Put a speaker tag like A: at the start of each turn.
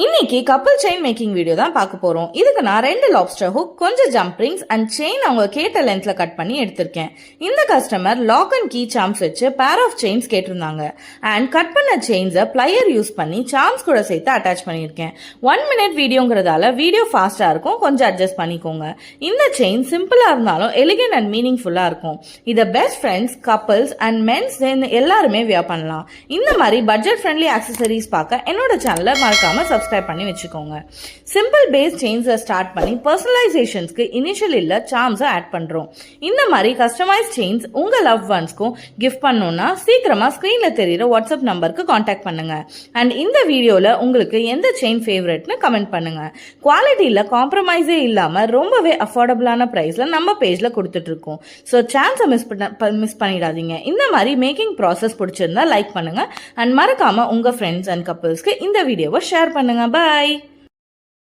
A: இன்னைக்கு கப்பல் chain making video தான் பார்க்க போறோம். இதுக்கு நான் 2 லாப்ஸ்டர் ஹுக், கொஞ்சம் ஜம்ப் ரிங்ஸ் அண்ட் செயின் அவங்க கேட்ட லென்த்ல கட் பண்ணி எடுத்திருக்கேன். இந்த customer lock and key charms வச்சு பேர் ஆஃப் செயின்ஸ் கேட்டிருந்தாங்க. அண்ட் கட் பண்ண செயின்ஸை பிளையர் யூஸ் பண்ணி சாம்ஸ் கூட சேர்த்து அட்டாச் பண்ணியிருக்கேன். 1 மினிட் வீடியோங்கிறதால வீடியோ ஃபாஸ்டா இருக்கும், கொஞ்சம் அட்ஜஸ்ட் பண்ணிக்கோங்க. இந்த செயின் சிம்பிளா இருந்தாலும் எலிகன்ட் அண்ட் மீனிங்ஃபுல்லா இருக்கும். இதை best friends, couples and men's எல்லாருமே வியர் பண்ணலாம். இந்த மாதிரி பட்ஜெட் ஃப்ரெண்ட்லி ஆக்சசரிஸ் பார்க்க என்னோட சேனலை மறக்காம சப்ஸ்கிரைப் பண்ணி வச்சுக்கோங்க. சிம்பிள் பேஸ் செயின்ஸ் ஸ்டார்ட் பண்ணி பர்சனலைசேஷன்ஸ்க்கு இனிஷியல் இல்ல சார்ம்ஸ் ஆட் பண்றோம். இந்த மாதிரி கஸ்டமைஸ் செயின்ஸ் உங்க லவ் ஒன்ஸ்க்கும் கிஃப்ட் பண்ணனும்னா சீக்கிரமா ஸ்கிரீன்ல தெரியுற வாட்ஸ்அப் நம்பருக்கு காண்டாக்ட் பண்ணுங்க. அண்ட் இந்த வீடியோல உங்களுக்கு எந்த செயின் ஃபேவரட்னு கமெண்ட் பண்ணுங்க. குவாலிட்டியில காம்ப்ரமைஸே இல்லாம ரொம்பவே அஃபோர்டபுளான பிரைஸ்ல நம்ம பேஜ்ல கொடுத்துட்டு இருக்கோம். ஸோ சான்ஸை மிஸ் பண்ணிடாதீங்க. இந்த மாதிரி மேக்கிங் ப்ராசஸ் பிடிச்சிருந்தா லைக் பண்ணுங்க அண்ட் மறக்காம உங்க ஃப்ரெண்ட்ஸ் அண்ட் கப்பிள்ஸ்க்கு இந்த வீடியோவை ஷேர் பண்ணுங்க. Bye.